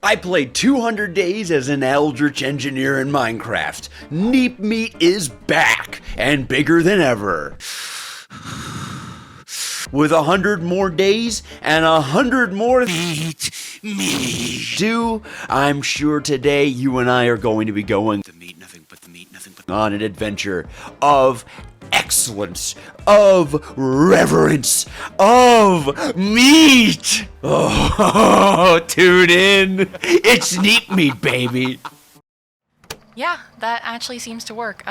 I played 200 days as an Eldritch engineer in Minecraft. NEEP Meat is back, and bigger than ever. With 100 more days and 100 more meat. I'm sure today you and I are going to be going on an adventure of excellence, of reverence, of meat. Oh, tune in. It's NEEP Meat, baby. Yeah, that actually seems to work.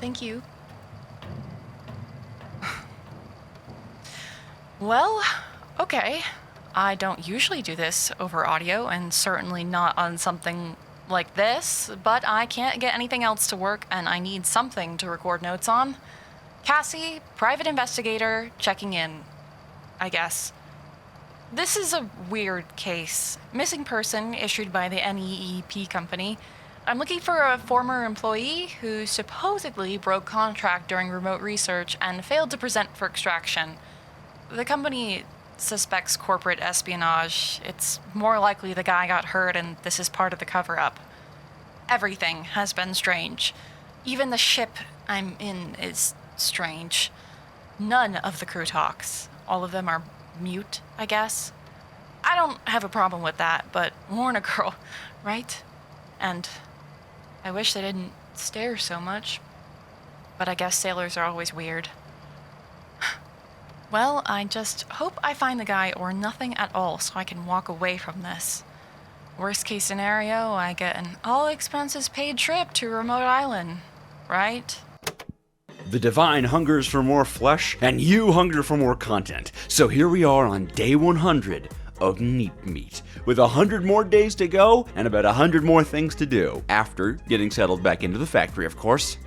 Thank you. Well, okay. I don't usually do this over audio, and certainly not on something like this, but I can't get anything else to work, and I need something to record notes on. Cassie, private investigator, checking in, I guess. This is a weird case. Missing person issued by the NEEP company. I'm looking for a former employee who supposedly broke contract during remote research and failed to present for extraction. The company suspects corporate espionage. It's more likely the guy got hurt and this is part of the cover-up. Everything has been strange. Even the ship I'm in is strange. None of the crew talks. All of them are mute, I guess. I don't have a problem with that, but warn a girl, right? And I wish they didn't stare so much. But I guess sailors are always weird. Well, I just hope I find the guy or nothing at all so I can walk away from this. Worst case scenario, I get an all-expenses-paid trip to a remote island, right? The divine hungers for more flesh, and you hunger for more content. So here we are on day 100 of NEEP Meat, with 100 more days to go and about 100 more things to do, after getting settled back into the factory, of course.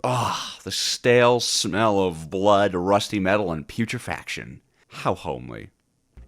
Ah, the stale smell of blood, rusty metal, and putrefaction. How homely.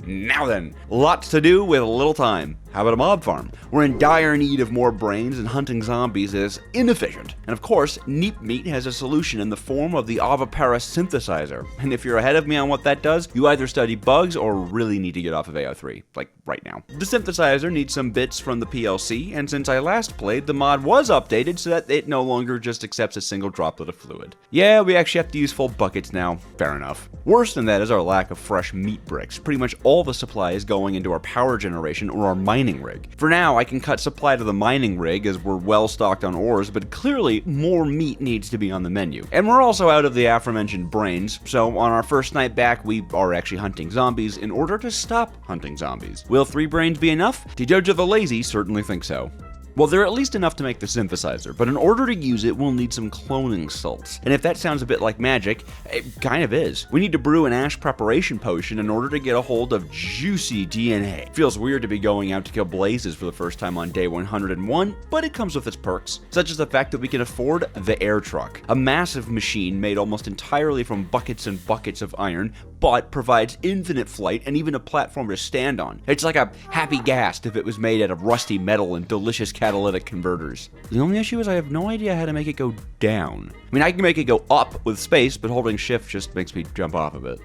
Now then, lots to do with little time. How about a mob farm? We're in dire need of more brains, and hunting zombies is inefficient. And of course, NEEP Meat has a solution in the form of the oviparous synthesizer. And if you're ahead of me on what that does, you either study bugs or really need to get off of AO3, like right now. The synthesizer needs some bits from the PLC, and since I last played, the mod was updated so that it no longer just accepts a single droplet of fluid. Yeah, we actually have to use full buckets now. Fair enough. Worse than that is our lack of fresh meat bricks. Pretty much all the supply is going into our power generation or our mining rig. For now, I can cut supply to the mining rig as we're well stocked on ores, but clearly more meat needs to be on the menu. And we're also out of the aforementioned brains, so on our first night back, we are actually hunting zombies in order to stop hunting zombies. Will 3 brains be enough? Jojo the Lazy certainly thinks so. Well, they're at least enough to make the synthesizer, but in order to use it, we'll need some cloning salts. And if that sounds a bit like magic, it kind of is. We need to brew an ash preparation potion in order to get a hold of juicy DNA. Feels weird to be going out to kill blazes for the first time on day 101, but it comes with its perks, such as the fact that we can afford the air truck, a massive machine made almost entirely from buckets and buckets of iron, but provides infinite flight and even a platform to stand on. It's like a happy gas if it was made out of rusty metal and delicious catalytic converters. The only issue is I have no idea how to make it go down. I mean, I can make it go up with space, but holding shift just makes me jump off of it.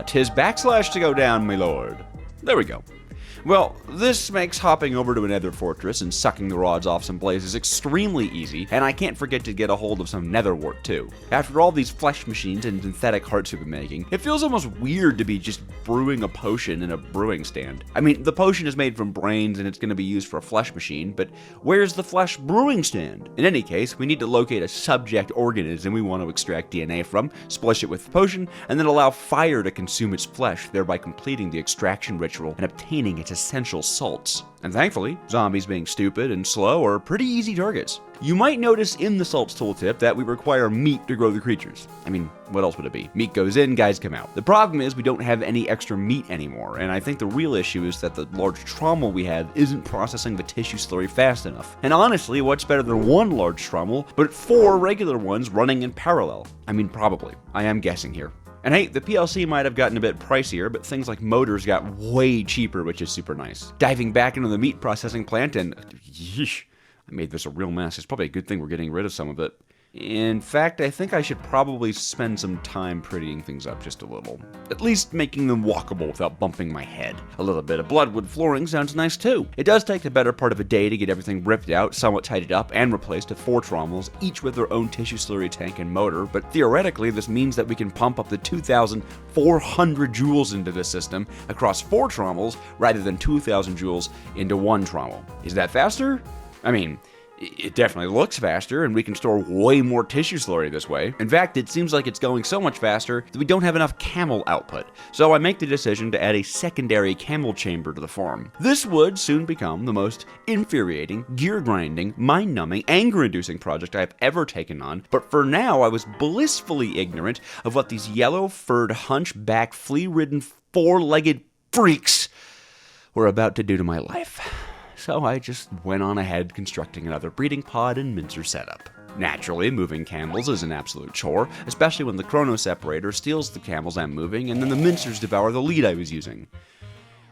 Tis backslash to go down, my lord. There we go. Well, this makes hopping over to a nether fortress and sucking the rods off some blazes extremely easy, and I can't forget to get a hold of some nether wart too. After all these flesh machines and synthetic hearts we've been making, it feels almost weird to be just brewing a potion in a brewing stand. I mean, the potion is made from brains and it's going to be used for a flesh machine, but where's the flesh brewing stand? In any case, we need to locate a subject organism we want to extract DNA from, splish it with the potion, and then allow fire to consume its flesh, thereby completing the extraction ritual and obtaining its essential salts. And thankfully, zombies being stupid and slow are pretty easy targets. You might notice in the salts tooltip that we require meat to grow the creatures. I mean, what else would it be? Meat goes in, guys come out. The problem is we don't have any extra meat anymore, and I think the real issue is that the large trommel we have isn't processing the tissue slurry fast enough. And honestly, what's better than one large trommel, but 4 regular ones running in parallel? I mean, probably. I am guessing here. And hey, the PLC might have gotten a bit pricier, but things like motors got way cheaper, which is super nice. Diving back into the meat processing plant and, yeesh, I made this a real mess. It's probably a good thing we're getting rid of some of it. In fact, I think I should probably spend some time prettying things up just a little. At least making them walkable without bumping my head. A little bit of bloodwood flooring sounds nice too. It does take the better part of a day to get everything ripped out, somewhat tidied up, and replaced to 4 trommels, each with their own tissue slurry tank and motor, but theoretically this means that we can pump up to 2,400 joules into the system across 4 trommels rather than 2,000 joules into 1 trommel. Is that faster? I mean, it definitely looks faster, and we can store way more tissue slurry this way. In fact, it seems like it's going so much faster that we don't have enough camel output. So I make the decision to add a secondary camel chamber to the farm. This would soon become the most infuriating, gear-grinding, mind-numbing, anger-inducing project I have ever taken on, but for now I was blissfully ignorant of what these yellow-furred, hunchback, flea-ridden, 4-legged freaks were about to do to my life. So I just went on ahead constructing another breeding pod and mincer setup. Naturally, moving camels is an absolute chore, especially when the chrono separator steals the camels I'm moving and then the mincers devour the lead I was using.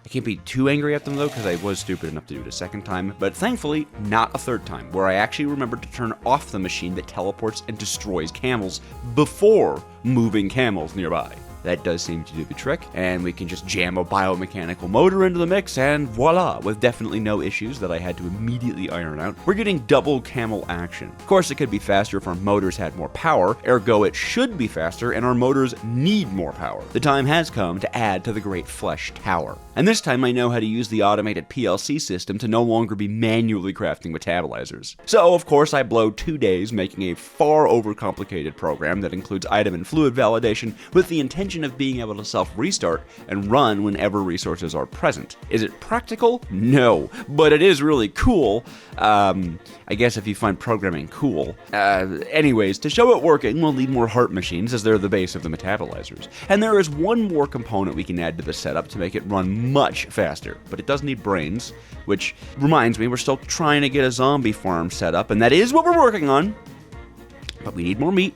I can't be too angry at them though, because I was stupid enough to do it a second time, but thankfully not a third time, where I actually remembered to turn off the machine that teleports and destroys camels before moving camels nearby. That does seem to do the trick, and we can just jam a biomechanical motor into the mix, and voila, with definitely no issues that I had to immediately iron out, we're getting double camel action. Of course, it could be faster if our motors had more power, ergo it should be faster, and our motors need more power. The time has come to add to the Great Flesh Tower. And this time I know how to use the automated PLC system to no longer be manually crafting metabolizers. So, of course, I blow 2 days making a far overcomplicated program that includes item and fluid validation with the intention of being able to self-restart and run whenever resources are present. Is it practical? No, but it is really cool. I guess if you find programming cool. Anyways, to show it working, we'll need more heart machines as they're the base of the metabolizers. And there is one more component we can add to the setup to make it run much faster, but it does need brains, which reminds me we're still trying to get a zombie farm set up, and that is what we're working on. But we need more meat.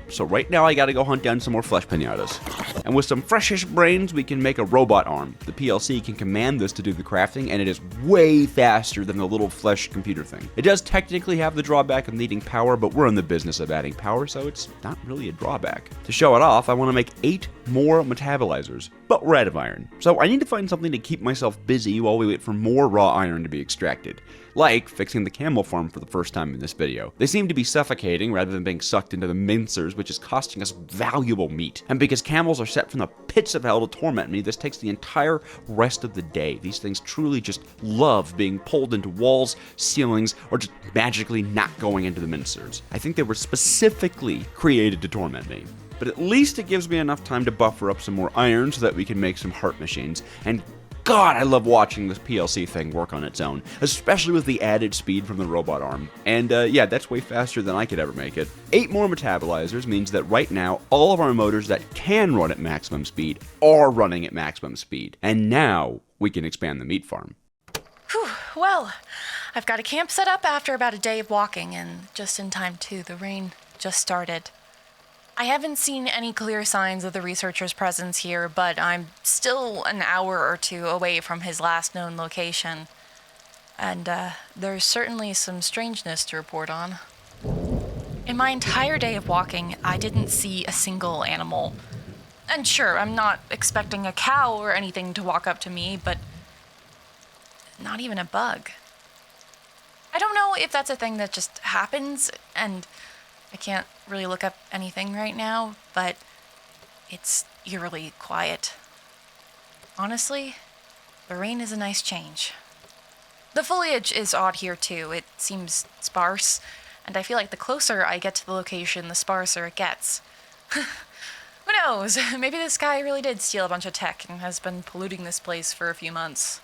So right now I gotta go hunt down some more flesh pinatas. And with some freshish brains, we can make a robot arm. The PLC can command this to do the crafting, and it is way faster than the little flesh computer thing. It does technically have the drawback of needing power, but we're in the business of adding power, so it's not really a drawback. To show it off, I want to make 8 more metabolizers, but we're out of iron. So I need to find something to keep myself busy while we wait for more raw iron to be extracted. Like fixing the camel farm for the first time in this video. They seem to be suffocating rather than being sucked into the mincers, which is costing us valuable meat. And because camels are set from the pits of hell to torment me, this takes the entire rest of the day. These things truly just love being pulled into walls, ceilings, or just magically not going into the mincers. I think they were specifically created to torment me. But at least it gives me enough time to buffer up some more iron so that we can make some heart machines. And God, I love watching this PLC thing work on its own, especially with the added speed from the robot arm. And yeah, that's way faster than I could ever make it. 8 more metabolizers means that right now, all of our motors that can run at maximum speed are running at maximum speed. And now we can expand the meat farm. Whew, well, I've got a camp set up after about a day of walking, and just in time too. The rain just started. I haven't seen any clear signs of the researcher's presence here, but I'm still an hour or 2 away from his last known location. And there's certainly some strangeness to report on. In my entire day of walking, I didn't see a single animal. And sure, I'm not expecting a cow or anything to walk up to me, but not even a bug. I don't know if that's a thing that just happens, and I can't really look up anything right now, but it's eerily quiet. Honestly, the rain is a nice change. The foliage is odd here too. It seems sparse, and I feel like the closer I get to the location, the sparser it gets. Who knows? Maybe this guy really did steal a bunch of tech and has been polluting this place for a few months.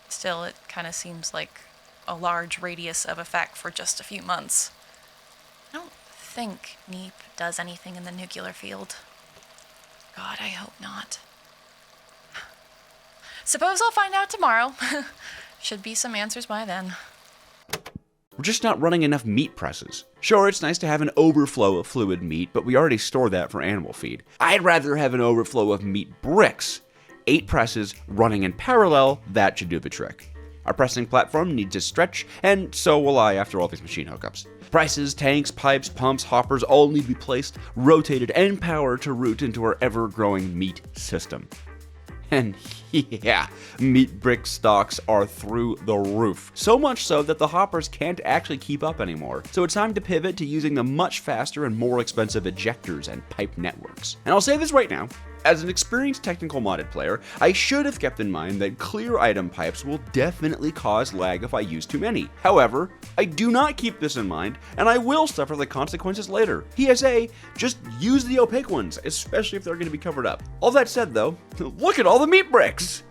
Still, it kind of seems like a large radius of effect for just a few months. I don't think NEEP does anything in the nuclear field. God, I hope not. Suppose I'll find out tomorrow. Should be some answers by then. We're just not running enough meat presses. Sure, it's nice to have an overflow of fluid meat, but we already store that for animal feed. I'd rather have an overflow of meat bricks. 8 presses running in parallel, that should do the trick. Our pressing platform needs a stretch, and so will I after all these machine hookups. Presses, tanks, pipes, pumps, hoppers all need to be placed, rotated, and powered to route into our ever-growing meat system. And yeah, meat brick stocks are through the roof. So much so that the hoppers can't actually keep up anymore. So it's time to pivot to using the much faster and more expensive ejectors and pipe networks. And I'll say this right now, as an experienced technical modded player, I should have kept in mind that clear item pipes will definitely cause lag if I use too many. However, I do not keep this in mind, and I will suffer the consequences later. PSA, just use the opaque ones, especially if they're going to be covered up. All that said though, look at all the meat bricks!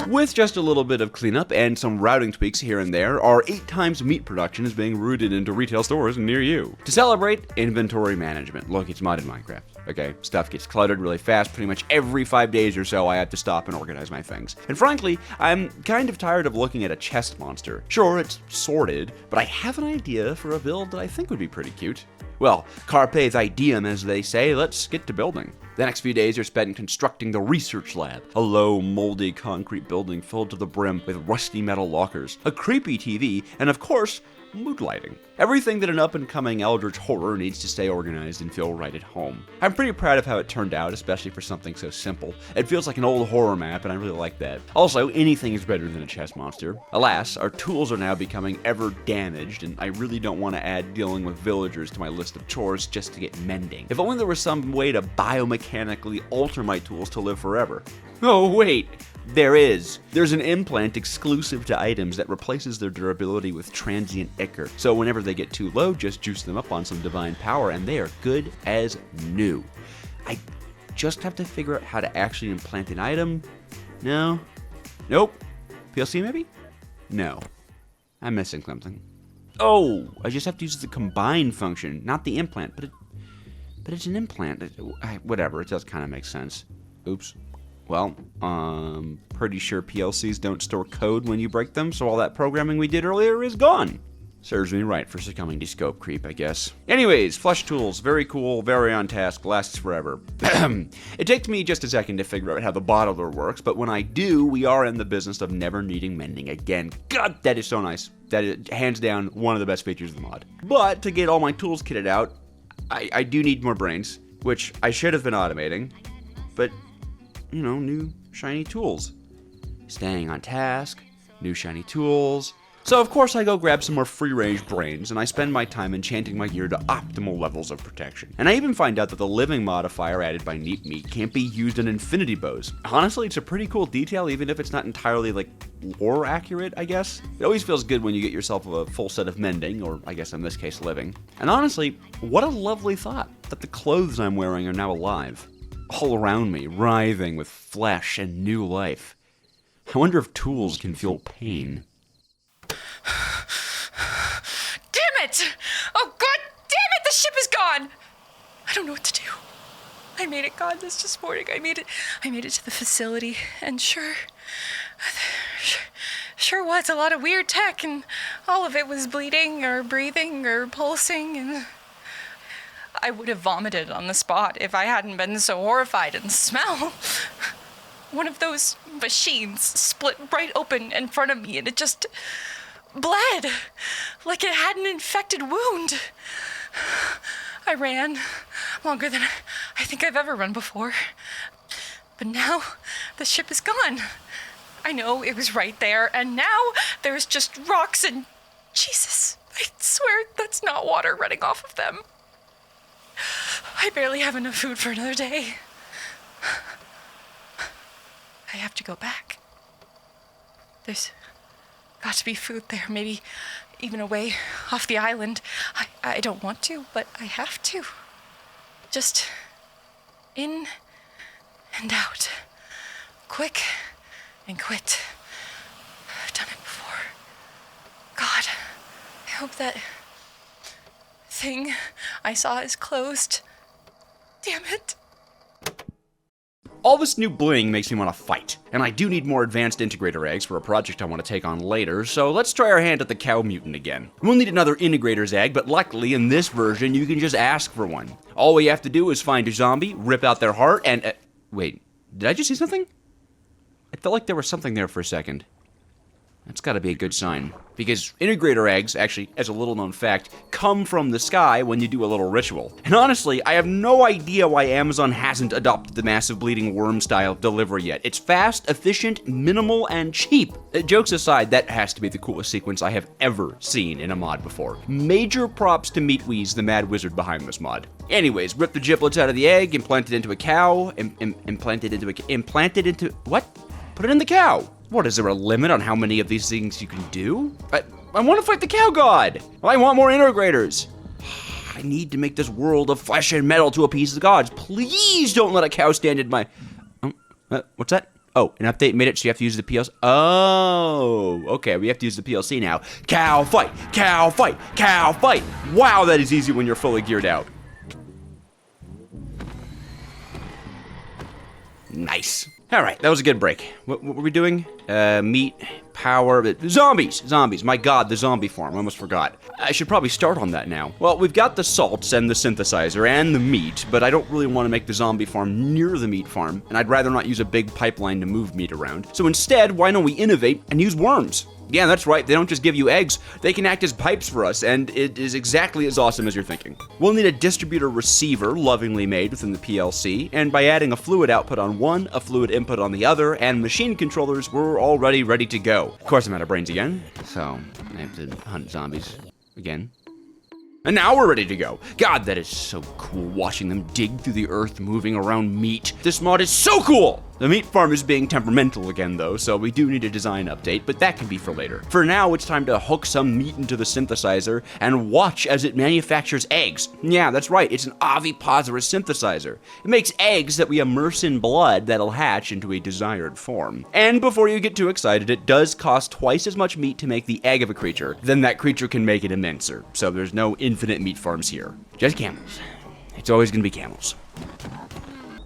With just a little bit of cleanup and some routing tweaks here and there, our 8 times meat production is being routed into retail stores near you. To celebrate, inventory management. Look, it's modded Minecraft, okay? Stuff gets cluttered really fast. Pretty much every 5 days or so, I have to stop and organize my things. And frankly, I'm kind of tired of looking at a chest monster. Sure, it's sorted, but I have an idea for a build that I think would be pretty cute. Well, carpe diem, as they say, let's get to building. The next few days are spent constructing the research lab, a low, moldy concrete building filled to the brim with rusty metal lockers, a creepy TV, and of course, mood lighting. Everything that an up-and-coming Eldritch horror needs to stay organized and feel right at home. I'm pretty proud of how it turned out, especially for something so simple. It feels like an old horror map, and I really like that. Also, anything is better than a chest monster. Alas, our tools are now becoming ever damaged, and I really don't want to add dealing with villagers to my list of chores just to get mending. If only there was some way to biomechanically alter my tools to live forever. Oh wait, there is. There's an implant exclusive to items that replaces their durability with transient ichor. So whenever they get too low, just juice them up on some divine power and they are good as new. I just have to figure out how to actually implant an item. No? Nope. PLC maybe? No. I'm missing something. Oh, I just have to use the combine function, not the implant, but it's an implant. Whatever, it does kind of make sense. Oops. Well, pretty sure PLCs don't store code when you break them, so all that programming we did earlier is gone. Serves me right for succumbing to scope creep, I guess. Anyways, flush tools, very cool, very on task, lasts forever. It takes me just a second to figure out how the bottler works, but when I do, we are in the business of never needing mending again. God, that is so nice. That is, hands down, one of the best features of the mod. But to get all my tools kitted out, I do need more brains, which I should have been automating, but you know, new shiny tools. Staying on task, new shiny tools. So of course I go grab some more free-range brains, and I spend my time enchanting my gear to optimal levels of protection. And I even find out that the living modifier added by NEEP Meat can't be used on infinity bows. Honestly, it's a pretty cool detail, even if it's not entirely, like, lore accurate, I guess. It always feels good when you get yourself a full set of mending, or I guess in this case living. And honestly, what a lovely thought, that the clothes I'm wearing are now alive. All around me, writhing with flesh and new life. I wonder if tools can feel pain. Damn it! Oh god damn it! The ship is gone! I don't know what to do. I made it, God, this morning. I made it to the facility, and sure was a lot of weird tech, and all of it was bleeding or breathing or pulsing, and I would have vomited on the spot if I hadn't been so horrified at the smell. One of those machines split right open in front of me, and it just bled like it had an infected wound. I ran longer than I think I've ever run before. But now the ship is gone. I know it was right there, and now there's just rocks and Jesus, I swear that's not water running off of them. I barely have enough food for another day. I have to go back. There's got to be food there, maybe even away off the island. I don't want to, but I have to. Just in and out. Quick and quit. I've done it before. God, I hope that thing I saw is closed. Damn it. All this new bling makes me want to fight, and I do need more advanced integrator eggs for a project I want to take on later, so let's try our hand at the cow mutant again. We'll need another integrator's egg, but luckily in this version you can just ask for one. All we have to do is find a zombie, rip out their heart, and wait, did I just see something? I felt like there was something there for a second. That's gotta be a good sign. Because integrator eggs, actually, as a little known fact, come from the sky when you do a little ritual. And honestly, I have no idea why Amazon hasn't adopted the massive bleeding worm style delivery yet. It's fast, efficient, minimal, and cheap. Jokes aside, that has to be the coolest sequence I have ever seen in a mod before. Major props to Meatweez, the mad wizard behind this mod. Anyways, rip the giblets out of the egg, implant it into a cow, implanted into, what? Put it in the cow. What, is there a limit on how many of these things you can do? I want to fight the cow god. I want more integrators. I need to make this world of flesh and metal to appease the gods. Please don't let a cow stand in my... what's that? Oh, an update made it so you have to use the PLC. Oh, okay, we have to use the PLC now. Cow fight, cow fight, cow fight. Wow, that is easy when you're fully geared out. Nice. All right, that was a good break. What were we doing? Meat, power, zombies. My god, the zombie farm, I almost forgot. I should probably start on that now. Well, we've got the salts and the synthesizer and the meat, but I don't really want to make the zombie farm near the meat farm, and I'd rather not use a big pipeline to move meat around. So instead, why don't we innovate and use worms? Yeah, that's right, they don't just give you eggs, they can act as pipes for us, and it is exactly as awesome as you're thinking. We'll need a distributor receiver, lovingly made within the PLC, and by adding a fluid output on one, a fluid input on the other, and machine controllers, we're already ready to go. Of course I'm out of brains again, so I have to hunt zombies again. And now we're ready to go. God, that is so cool, watching them dig through the earth, moving around meat. This mod is so cool! The meat farm is being temperamental again though, so we do need a design update, but that can be for later. For now, it's time to hook some meat into the synthesizer and watch as it manufactures eggs. Yeah, that's right, it's an ovipositorous synthesizer. It makes eggs that we immerse in blood that'll hatch into a desired form. And before you get too excited, it does cost twice as much meat to make the egg of a creature than that creature can make it immenser, so there's no infinite meat farms here. Just camels. It's always gonna be camels.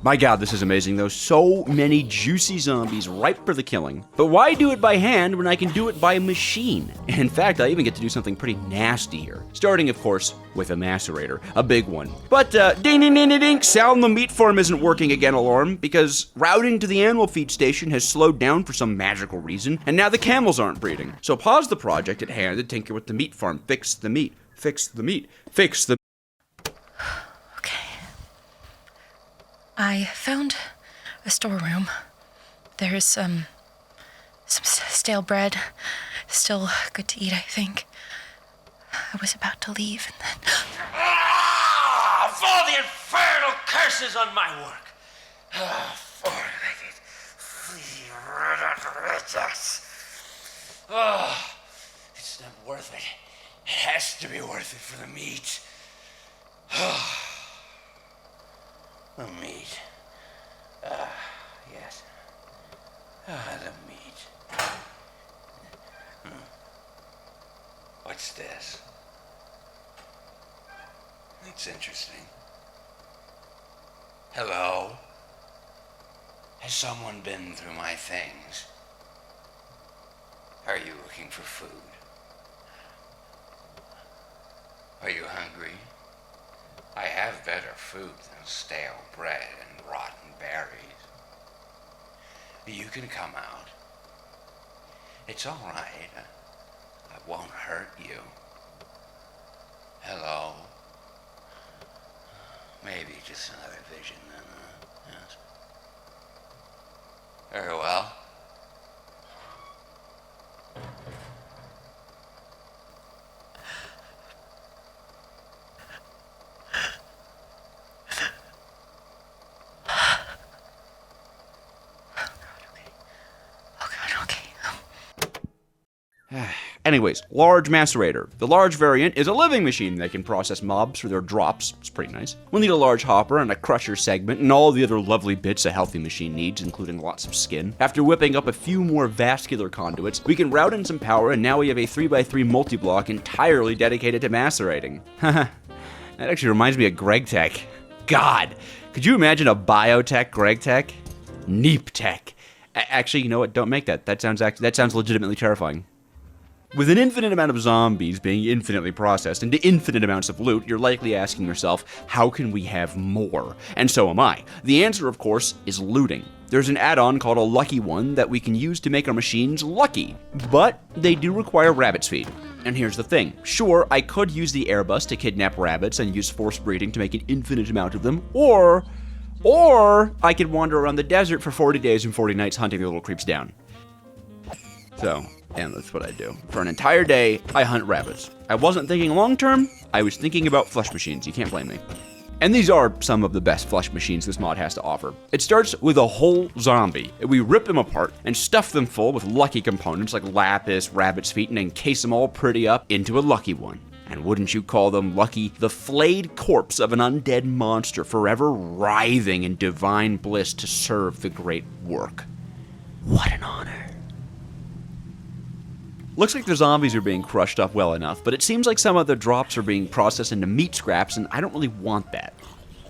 My god, this is amazing though. So many juicy zombies ripe for the killing. But why do it by hand when I can do it by machine? In fact, I even get to do something pretty nasty here. Starting, of course, with a macerator. A big one. But, ding ding ding ding ding, sound the meat farm isn't working again alarm, because routing to the animal feed station has slowed down for some magical reason, and now the camels aren't breeding. So pause the project at hand and tinker with the meat farm. Fix the meat. Fix the meat. Fix the... I found a storeroom. There's some stale bread. Still good to eat, I think. I was about to leave and then... Of all the infernal curses on my work! Four-legged, flea-ridden wretches. Oh, it's not worth it. It has to be worth it for the meat. The meat. Yes. The meat. What's this? It's interesting. Hello? Has someone been through my things? Are you looking for food? Are you hungry? I have better food than stale bread and rotten berries. You can come out. It's all right. I won't hurt you. Hello? Maybe just another vision then, yes. Very well. Anyways, large macerator. The large variant is a living machine that can process mobs for their drops. It's pretty nice. We'll need a large hopper and a crusher segment and all the other lovely bits a healthy machine needs, including lots of skin. After whipping up a few more vascular conduits, we can route in some power, and now we have a 3x3 multi-block entirely dedicated to macerating. Haha, that actually reminds me of Greg Tech. God, could you imagine a biotech Greg Tech? NEEP Tech. Actually, you know what? Don't make that. That sounds legitimately terrifying. With an infinite amount of zombies being infinitely processed into infinite amounts of loot, you're likely asking yourself, how can we have more? And so am I. The answer, of course, is looting. There's an add-on called a Lucky One that we can use to make our machines lucky, but they do require rabbit's feed. And here's the thing. Sure, I could use the airbus to kidnap rabbits and use forced breeding to make an infinite amount of them, or I could wander around the desert for 40 days and 40 nights hunting the little creeps down. So, and that's what I do. For an entire day, I hunt rabbits. I wasn't thinking long-term, I was thinking about flesh machines. You can't blame me. And these are some of the best flesh machines this mod has to offer. It starts with a whole zombie. We rip them apart and stuff them full with lucky components like lapis, rabbit's feet, and encase them all pretty up into a lucky one. And wouldn't you call them lucky? The flayed corpse of an undead monster forever writhing in divine bliss to serve the great work. What an honor. Looks like the zombies are being crushed up well enough, but it seems like some of the drops are being processed into meat scraps, and I don't really want that.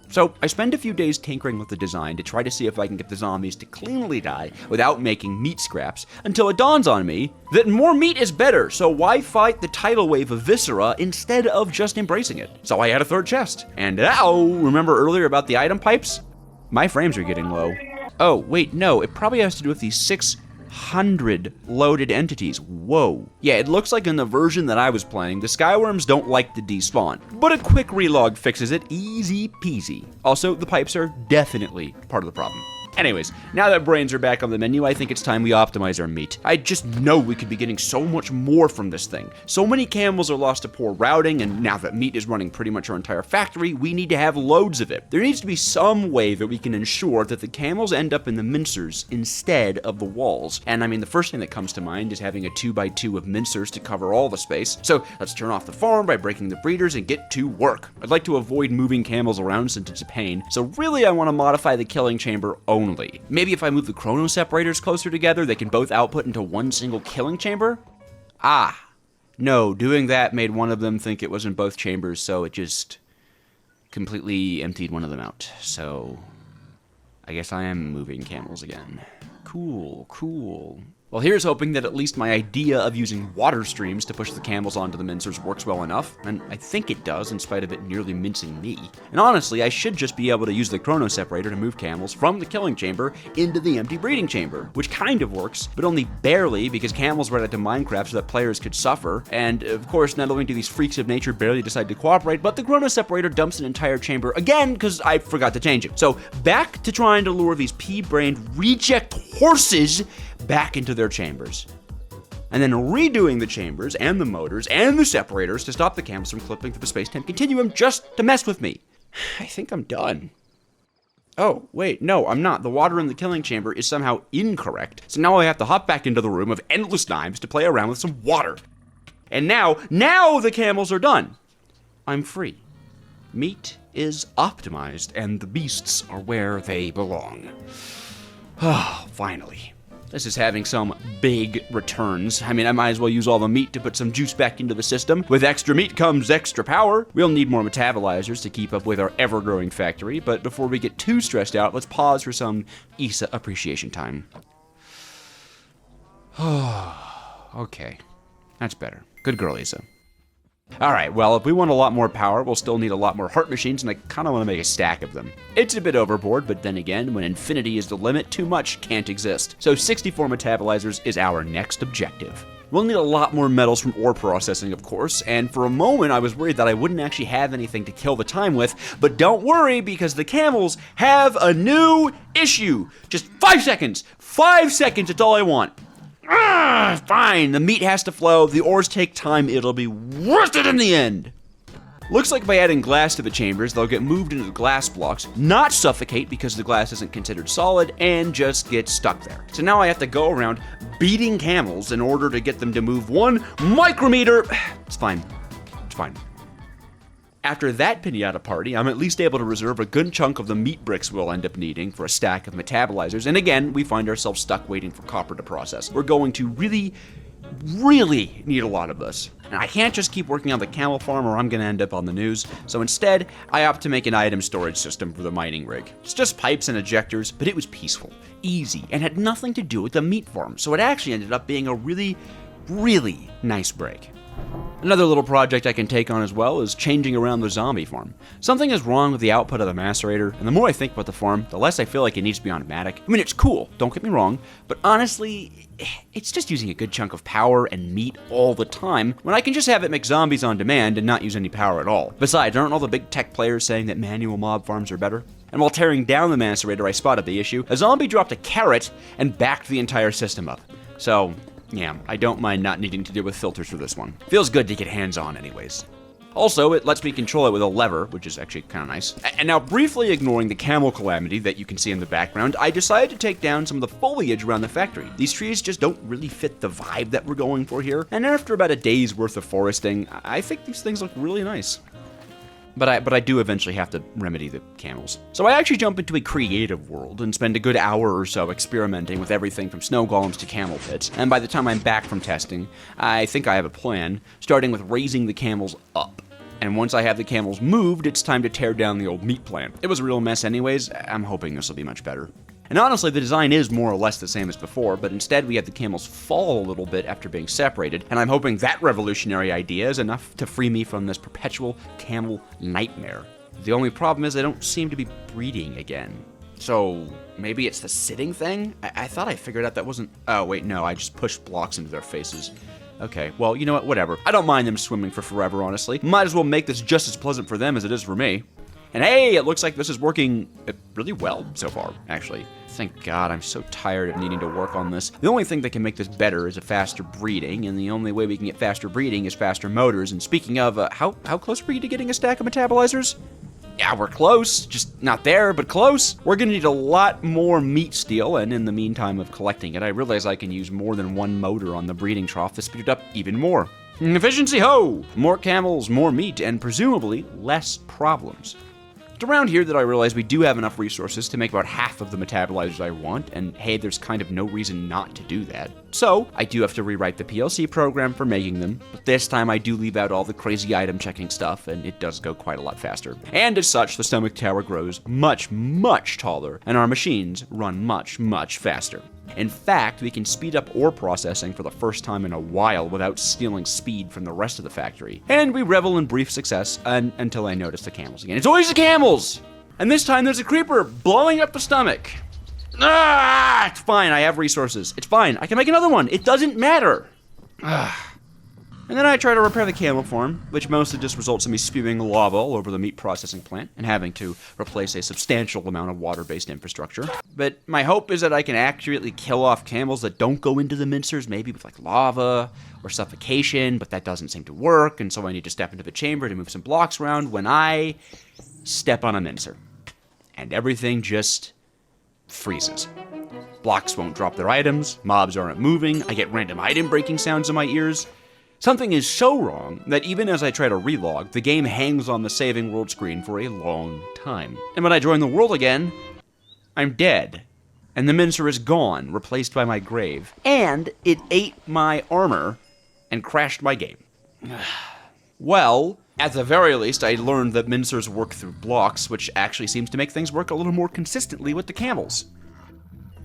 So I spend a few days tinkering with the design to try to see if I can get the zombies to cleanly die without making meat scraps, until it dawns on me that more meat is better, so why fight the tidal wave of viscera instead of just embracing it? So I add a third chest. And remember earlier about the item pipes? My frames are getting low. Oh, wait, no, it probably has to do with these 600 loaded entities. Whoa. Yeah, it looks like in the version that I was playing, the Skyworms don't like to despawn, but a quick relog fixes it easy peasy. Also, the pipes are definitely part of the problem. Anyways, now that brains are back on the menu, I think it's time we optimize our meat. I just know we could be getting so much more from this thing. So many camels are lost to poor routing, and now that meat is running pretty much our entire factory, we need to have loads of it. There needs to be some way that we can ensure that the camels end up in the mincers instead of the walls. And I mean, the first thing that comes to mind is having a 2x2 of mincers to cover all the space. So let's turn off the farm by breaking the breeders and get to work. I'd like to avoid moving camels around since it's a pain, so really I want to modify the killing chamber only. Maybe if I move the chrono separators closer together, they can both output into one single killing chamber? No, doing that made one of them think it was in both chambers, so it just completely emptied one of them out. So I guess I am moving camels again. Cool. Well, here's hoping that at least my idea of using water streams to push the camels onto the mincers works well enough, and I think it does in spite of it nearly mincing me. And honestly, I should just be able to use the chrono separator to move camels from the killing chamber into the empty breeding chamber, which kind of works, but only barely because camels ran out to Minecraft so that players could suffer, and of course not only do these freaks of nature barely decide to cooperate, but the chrono separator dumps an entire chamber again because I forgot to change it. So back to trying to lure these pea-brained reject horses back into their chambers, and then redoing the chambers and the motors and the separators to stop the camels from clipping through the space-time continuum just to mess with me. I think I'm done. Oh, wait, no, I'm not. The water in the killing chamber is somehow incorrect, so now I have to hop back into the room of endless knives to play around with some water. And now the camels are done. I'm free. Meat is optimized, and the beasts are where they belong. Oh, finally. This is having some big returns. I mean, I might as well use all the meat to put some juice back into the system. With extra meat comes extra power. We'll need more metabolizers to keep up with our ever-growing factory, but before we get too stressed out, let's pause for some Issa appreciation time. Okay, that's better. Good girl, Issa. Alright, well, if we want a lot more power, we'll still need a lot more heart machines, and I kind of want to make a stack of them. It's a bit overboard, but then again, when infinity is the limit, too much can't exist. So 64 metabolizers is our next objective. We'll need a lot more metals from ore processing, of course, and for a moment I was worried that I wouldn't actually have anything to kill the time with, but don't worry, because the camels have a new issue. Just 5 seconds! 5 seconds, it's all I want. Fine, the meat has to flow, the ores take time, it'll be worth it in the end. Looks like by adding glass to the chambers, they'll get moved into the glass blocks, not suffocate because the glass isn't considered solid, and just get stuck there. So now I have to go around beating camels in order to get them to move 1 micrometer. It's fine. After that pinata party, I'm at least able to reserve a good chunk of the meat bricks we'll end up needing for a stack of metabolizers, and again, we find ourselves stuck waiting for copper to process. We're going to really need a lot of this. And I can't just keep working on the camel farm or I'm gonna end up on the news, so instead, I opt to make an item storage system for the mining rig. It's just pipes and ejectors, but it was peaceful, easy, and had nothing to do with the meat farm, so it actually ended up being a really Really nice break. Another little project I can take on as well is changing around the zombie farm. Something is wrong with the output of the macerator, and the more I think about the farm, the less I feel like it needs to be automatic. I mean, it's cool, don't get me wrong, but honestly, it's just using a good chunk of power and meat all the time, when I can just have it make zombies on demand and not use any power at all. Besides, aren't all the big tech players saying that manual mob farms are better? And while tearing down the macerator, I spotted the issue. A zombie dropped a carrot and backed the entire system up. So, yeah, I don't mind not needing to deal with filters for this one. Feels good to get hands-on anyways. Also, it lets me control it with a lever, which is actually kind of nice. And now, briefly ignoring the camel calamity that you can see in the background, I decided to take down some of the foliage around the factory. These trees just don't really fit the vibe that we're going for here, and after about a day's worth of foresting, I think these things look really nice. But I do eventually have to remedy the camels. So I actually jump into a creative world and spend a good hour or so experimenting with everything from snow golems to camel pits. And by the time I'm back from testing, I think I have a plan, starting with raising the camels up. And once I have the camels moved, it's time to tear down the old meat plant. It was a real mess anyways. I'm hoping this will be much better. And honestly, the design is more or less the same as before, but instead we have the camels fall a little bit after being separated, and I'm hoping that revolutionary idea is enough to free me from this perpetual camel nightmare. The only problem is they don't seem to be breeding again. So, maybe it's the sitting thing? I thought I figured out that wasn't... Oh, wait, no, I just pushed blocks into their faces. Okay, well, you know what, whatever. I don't mind them swimming for forever, honestly. Might as well make this just as pleasant for them as it is for me. And hey, it looks like this is working really well so far, actually. Thank God, I'm so tired of needing to work on this. The only thing that can make this better is a faster breeding, and the only way we can get faster breeding is faster motors. And speaking of, how close were you to getting a stack of metabolizers? Yeah, we're close. Just not there, but close. We're gonna need a lot more meat steel, and in the meantime of collecting it, I realize I can use more than one motor on the breeding trough to speed it up even more. Efficiency ho! More camels, more meat, and presumably less problems. It's around here that I realize we do have enough resources to make about half of the metabolizers I want, and hey, there's kind of no reason not to do that. So, I do have to rewrite the PLC program for making them, but this time I do leave out all the crazy item checking stuff, and it does go quite a lot faster. And as such, the stomach tower grows much, much taller, and our machines run much, much faster. In fact, we can speed up ore processing for the first time in a while without stealing speed from the rest of the factory. And we revel in brief success until I notice the camels again. It's always the camels! And this time there's a creeper blowing up the stomach. Ah! It's fine, I have resources. It's fine, I can make another one. It doesn't matter. Ah. And then I try to repair the camel farm, which mostly just results in me spewing lava all over the meat processing plant and having to replace a substantial amount of water-based infrastructure. But my hope is that I can accurately kill off camels that don't go into the mincers, maybe with like lava or suffocation, but that doesn't seem to work, and so I need to step into the chamber to move some blocks around when I step on a mincer. And everything just freezes. Blocks won't drop their items, mobs aren't moving, I get random item breaking sounds in my ears. Something is so wrong that even as I try to relog, the game hangs on the saving world screen for a long time. And when I join the world again, I'm dead. And the mincer is gone, replaced by my grave. And it ate my armor and crashed my game. Well, at the very least, I learned that mincers work through blocks, which actually seems to make things work a little more consistently with the camels.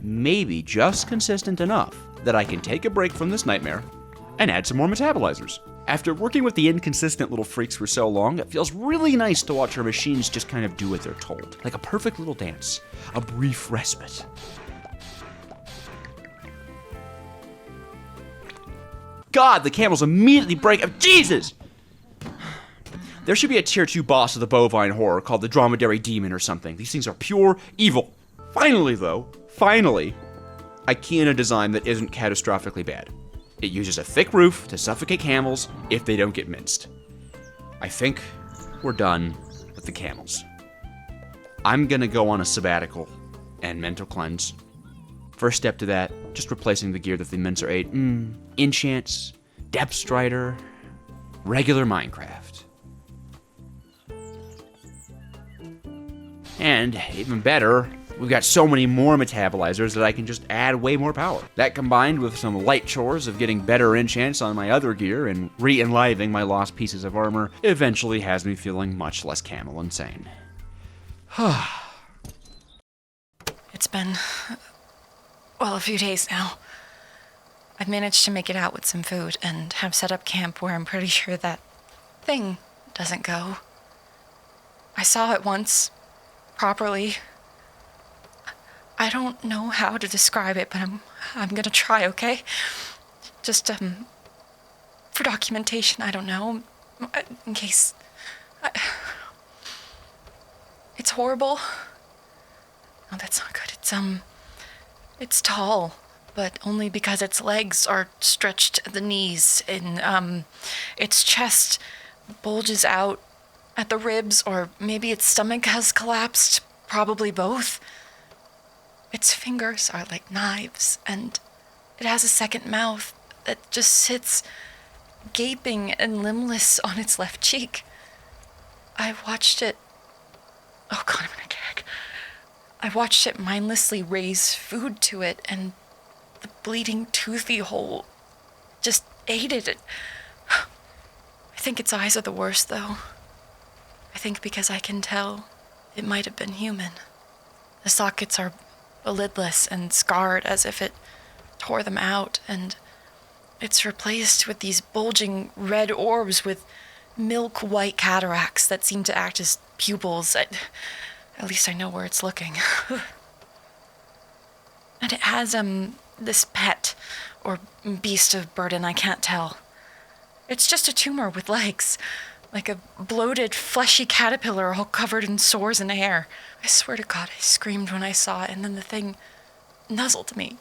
Maybe just consistent enough that I can take a break from this nightmare and add some more metabolizers. After working with the inconsistent little freaks for so long, it feels really nice to watch our machines just kind of do what they're told. Like a perfect little dance. A brief respite. God, the camels immediately break up. Jesus! There should be a tier 2 boss of the bovine horror called the dromedary demon or something. These things are pure evil. Finally, though, I key in a design that isn't catastrophically bad. It uses a thick roof to suffocate camels if they don't get minced. I think we're done with the camels. I'm gonna go on a sabbatical and mental cleanse. First step to that, just replacing the gear that the mincer ate. Enchants, Depth Strider, regular Minecraft. And even better, we've got so many more metabolizers that I can just add way more power. That combined with some light chores of getting better enchants on my other gear and re-enlivening my lost pieces of armor eventually has me feeling much less camel insane. It's been, well, a few days now. I've managed to make it out with some food and have set up camp where I'm pretty sure that thing doesn't go. I saw it once, properly. I don't know how to describe it, but I'm gonna try, okay? Just, for documentation, I don't know, in case... It's horrible. No, that's not good. It's tall, but only because its legs are stretched at the knees, and, its chest bulges out at the ribs, or maybe its stomach has collapsed, probably both. Its fingers are like knives, and it has a second mouth that just sits gaping and limbless on its left cheek. I watched it... Oh God, I'm gonna gag. I watched it mindlessly raise food to it, and the bleeding toothy hole just ate it. I think its eyes are the worst, though. I think because I can tell it might have been human. The sockets are lidless and scarred as if it tore them out, and it's replaced with these bulging red orbs with milk-white cataracts that seem to act as pupils. At least I know where it's looking. And it has, this pet, or beast of burden, I can't tell. It's just a tumor with legs, like a bloated, fleshy caterpillar all covered in sores and hair. I swear to God, I screamed when I saw it, and then the thing nuzzled me.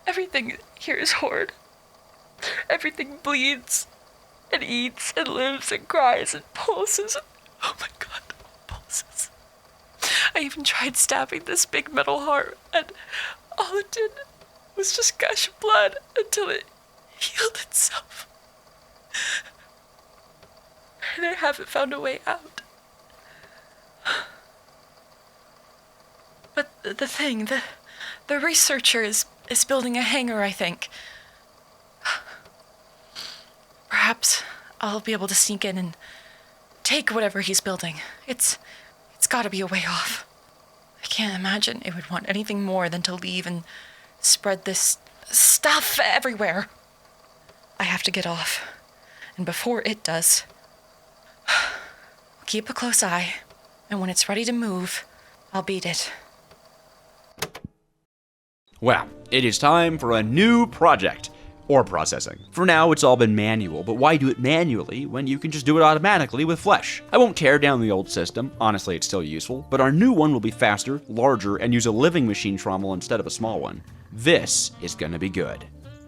Everything here is horrid. Everything bleeds, and eats, and lives, and cries, and pulses. Oh my God, pulses. I even tried stabbing this big metal heart, and all it did was just gush blood until it healed itself. And I haven't found a way out. But the researcher is building a hangar, I think. Perhaps I'll be able to sneak in and take whatever he's building. It's gotta be a way off. I can't imagine it would want anything more than to leave and spread this stuff everywhere. I have to get off. And before it does, keep a close eye, and when it's ready to move, I'll beat it. Well, it is time for a new project. Or processing. For now, it's all been manual, but why do it manually when you can just do it automatically with Flesh? I won't tear down the old system, honestly it's still useful, but our new one will be faster, larger, and use a living machine trommel instead of a small one. This is gonna be good.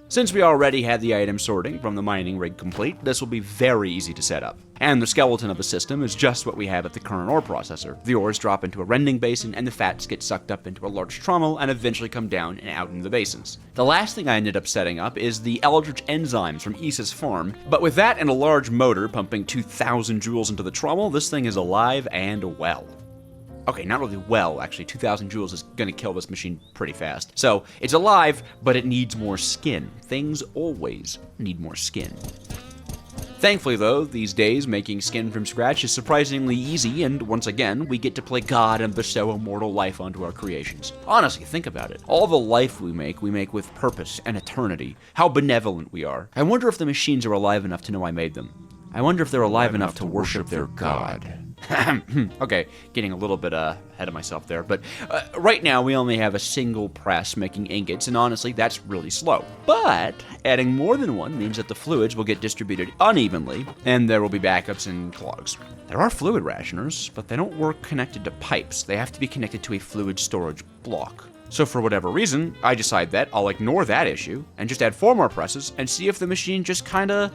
Since we already had the item sorting from the mining rig complete, this will be very easy to set up. And the skeleton of the system is just what we have at the current ore processor. The ores drop into a rending basin, and the fats get sucked up into a large trommel and eventually come down and out into the basins. The last thing I ended up setting up is the Eldritch enzymes from Issa's farm, but with that and a large motor pumping 2,000 joules into the trommel, this thing is alive and well. Okay, not really well, actually. 2,000 joules is gonna kill this machine pretty fast. So, it's alive, but it needs more skin. Things always need more skin. Thankfully, though, these days, making skin from scratch is surprisingly easy, and once again, we get to play God and bestow immortal life onto our creations. Honestly, think about it. All the life we make with purpose and eternity. How benevolent we are. I wonder if the machines are alive enough to know I made them. I wonder if they're alive enough to worship their God. Okay, getting a little bit ahead of myself there, but right now we only have a single press making ingots, and honestly, that's really slow. But adding more than one means that the fluids will get distributed unevenly, and there will be backups and clogs. There are fluid rationers, but they don't work connected to pipes. They have to be connected to a fluid storage block. So for whatever reason, I decide that I'll ignore that issue and just add 4 more presses and see if the machine just kinda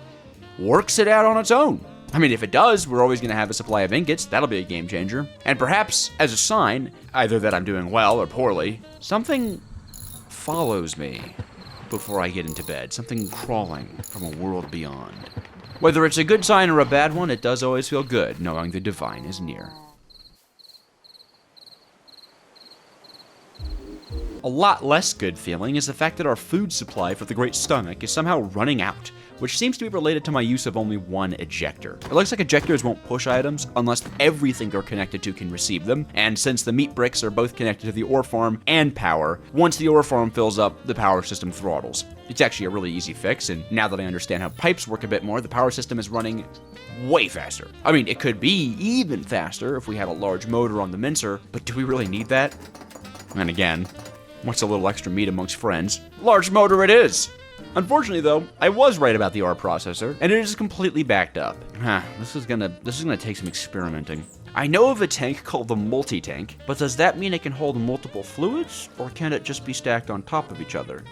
works it out on its own. I mean, if it does, we're always going to have a supply of ingots. That'll be a game changer. And perhaps, as a sign, either that I'm doing well or poorly, something follows me before I get into bed. Something crawling from a world beyond. Whether it's a good sign or a bad one, it does always feel good knowing the divine is near. A lot less good feeling is the fact that our food supply for the Great Stomach is somehow running out. which seems to be related to my use of only one ejector. It looks like ejectors won't push items unless everything they're connected to can receive them, and since the meat bricks are both connected to the ore farm and power, once the ore farm fills up, the power system throttles. It's actually a really easy fix, and now that I understand how pipes work a bit more, the power system is running way faster. I mean, it could be even faster if we had a large motor on the mincer, but do we really need that? And again, what's a little extra meat amongst friends? Large motor it is! Unfortunately though, I was right about the ore processor, and it is completely backed up. This is gonna take some experimenting. I know of a tank called the multi-tank, but does that mean it can hold multiple fluids, or can it just be stacked on top of each other?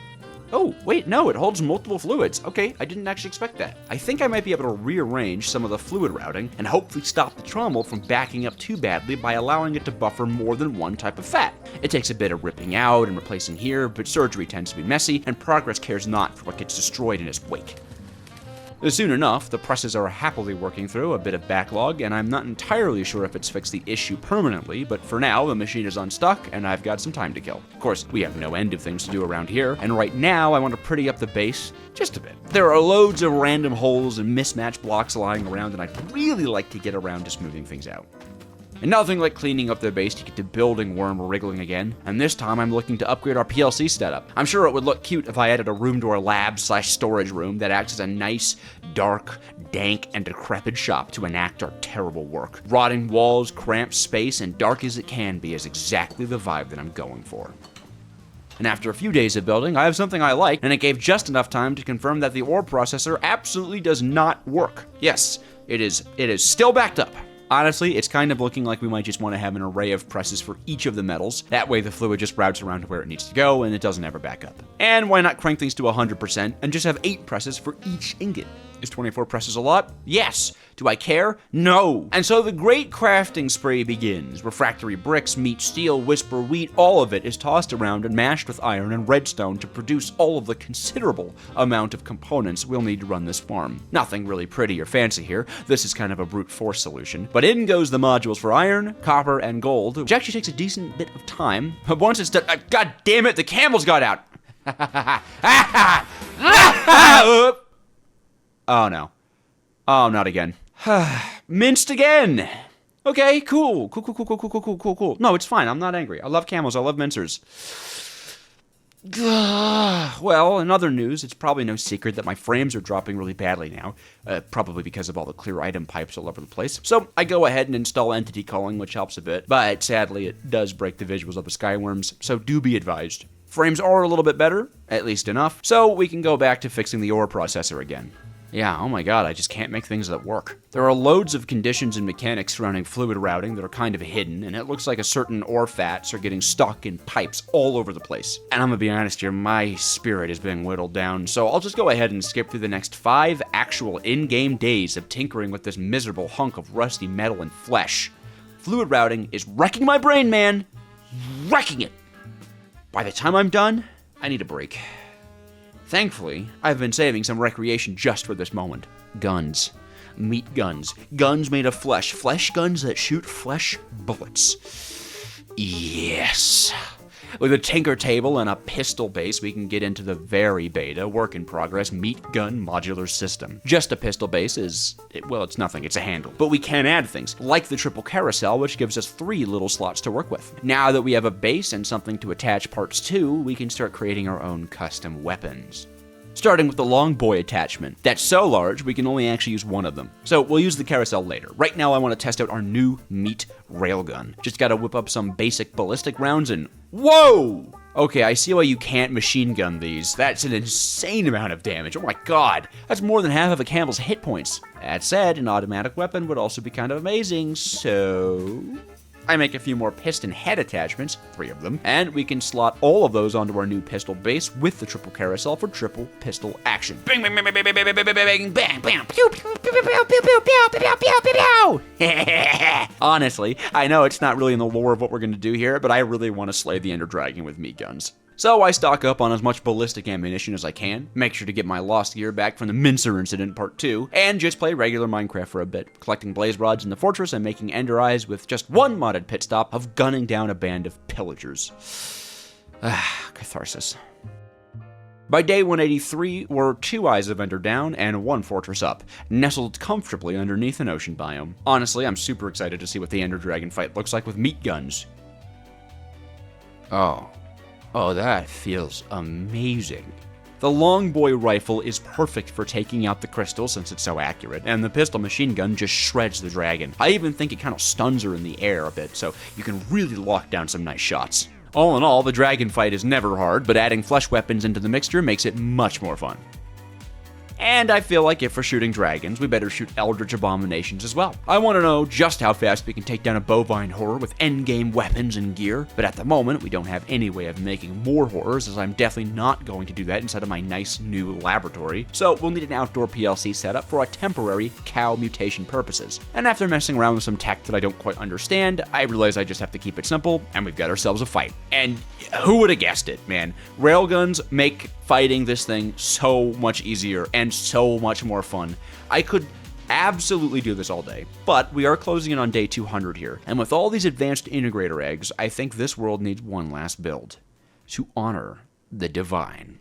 Oh, wait, no, it holds multiple fluids. Okay, I didn't actually expect that. I think I might be able to rearrange some of the fluid routing and hopefully stop the trommel from backing up too badly by allowing it to buffer more than one type of fat. It takes a bit of ripping out and replacing here, but surgery tends to be messy, and progress cares not for what gets destroyed in its wake. Soon enough, the presses are happily working through a bit of backlog, and I'm not entirely sure if it's fixed the issue permanently, but for now, the machine is unstuck, and I've got some time to kill. Of course, we have no end of things to do around here, and right now, I want to pretty up the base just a bit. There are loads of random holes and mismatched blocks lying around, and I'd really like to get around to smoothing things out. And nothing like cleaning up the base to get the building worm wriggling again, and this time I'm looking to upgrade our PLC setup. I'm sure it would look cute if I added a room to our lab/storage room that acts as a nice, dark, dank, and decrepit shop to enact our terrible work. Rotting walls, cramped space, and dark as it can be is exactly the vibe that I'm going for. And after a few days of building, I have something I like, and it gave just enough time to confirm that the ore processor absolutely does not work. Yes, it is still backed up. Honestly, it's kind of looking like we might just want to have an array of presses for each of the metals. That way the fluid just routes around to where it needs to go and it doesn't ever back up. And why not crank things to 100% and just have 8 presses for each ingot? Is 24 presses a lot? Yes. Do I care? No. And so the great crafting spree begins. Refractory bricks, meat, steel, whisper, wheat, all of it is tossed around and mashed with iron and redstone to produce all of the considerable amount of components we'll need to run this farm. Nothing really pretty or fancy here. This is kind of a brute force solution. But in goes the modules for iron, copper, and gold, which actually takes a decent bit of time. But once it's done, God damn it, the camels got out. Oh no. Oh, not again. Minced again! Okay, cool. Cool. No, it's fine. I'm not angry. I love camels. I love mincers. Well, in other news, it's probably no secret that my frames are dropping really badly now, probably because of all the clear item pipes all over the place. So I go ahead and install entity calling, which helps a bit, but sadly it does break the visuals of the skyworms, so do be advised. Frames are a little bit better, at least enough, so we can go back to fixing the ore processor again. Yeah, oh my god, I just can't make things that work. There are loads of conditions and mechanics surrounding fluid routing that are kind of hidden, and it looks like a certain ore fats are getting stuck in pipes all over the place. And I'm gonna be honest here, my spirit is being whittled down, so I'll just go ahead and skip through the next 5 actual in-game days of tinkering with this miserable hunk of rusty metal and flesh. Fluid routing is wrecking my brain, man! Wrecking it! By the time I'm done, I need a break. Thankfully, I've been saving some recreation just for this moment. Guns. Meat guns. Guns made of flesh. Flesh guns that shoot flesh bullets. Yes. With a tinker table and a pistol base, we can get into the very beta, work-in-progress meat gun modular system. Just a pistol base is, well, it's nothing, it's a handle. But we can add things, like the triple carousel, which gives us 3 little slots to work with. Now that we have a base and something to attach parts to, we can start creating our own custom weapons. Starting with the long boy attachment. That's so large, we can only actually use one of them. So we'll use the carousel later. Right now I want to test out our new meat railgun. Just gotta whip up some basic ballistic rounds and whoa! Okay, I see why you can't machine gun these. That's an insane amount of damage. Oh my god, that's more than half of a camel's hit points. That said, an automatic weapon would also be kind of amazing, so I make a few more piston head attachments, 3 of them, and we can slot all of those onto our new pistol base with the triple carousel for triple pistol action. Bang, bang, bang, bang, bang, bang, bang, bang, bang, bang, pew, pew, pew, pew, pew, pew, pew, pew, pew, pew, pew. Honestly, I know it's not really in the lore of what we're gonna do here, but I really want to slay the Ender Dragon with meat guns. So I stock up on as much ballistic ammunition as I can, make sure to get my lost gear back from the Mincer incident part 2, and just play regular Minecraft for a bit, collecting blaze rods in the fortress and making ender eyes with just one modded pit stop of gunning down a band of pillagers. Catharsis. By day 183, we're 2 eyes of Ender down and 1 fortress up, nestled comfortably underneath an ocean biome. Honestly, I'm super excited to see what the Ender Dragon fight looks like with meat guns. Oh, that feels amazing. The Longboy rifle is perfect for taking out the crystal since it's so accurate, and the pistol machine gun just shreds the dragon. I even think it kind of stuns her in the air a bit, so you can really lock down some nice shots. All in all, the dragon fight is never hard, but adding flesh weapons into the mixture makes it much more fun. And I feel like if we're shooting dragons, we better shoot Eldritch abominations as well. I want to know just how fast we can take down a bovine horror with endgame weapons and gear, but at the moment we don't have any way of making more horrors, as I'm definitely not going to do that inside of my nice new laboratory, so we'll need an outdoor PLC setup for a temporary cow mutation purposes. And after messing around with some tech that I don't quite understand, I realize I just have to keep it simple, and we've got ourselves a fight. And who would have guessed it, man? Railguns make fighting this thing so much easier and so much more fun. I could absolutely do this all day, but we are closing in on day 200 here, and with all these advanced integrator eggs, I think this world needs one last build to honor the divine.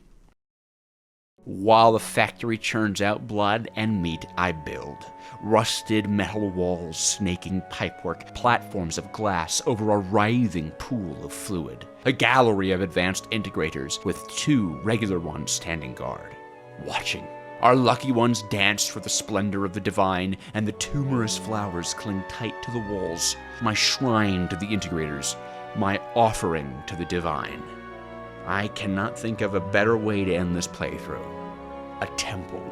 While the factory churns out blood and meat, I build. Rusted metal walls, snaking pipework, platforms of glass over a writhing pool of fluid. A gallery of advanced integrators with 2 regular ones standing guard, watching. Our lucky ones dance for the splendor of the divine, and the tumorous flowers cling tight to the walls. My shrine to the integrators, my offering to the divine. I cannot think of a better way to end this playthrough. A temple.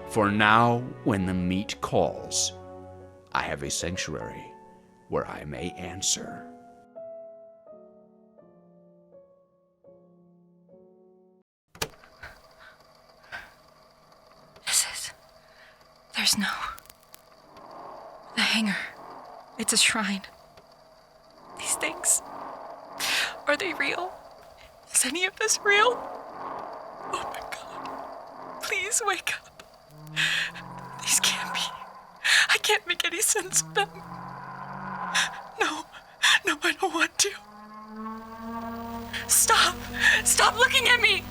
For now, when the meat calls, I have a sanctuary where I may answer. There's no... The hangar. It's a shrine. These things... Are they real? Is any of this real? Oh my god. Please wake up. These can't be. I can't make any sense of them. No, I don't want to. Stop looking at me.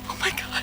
Oh my god.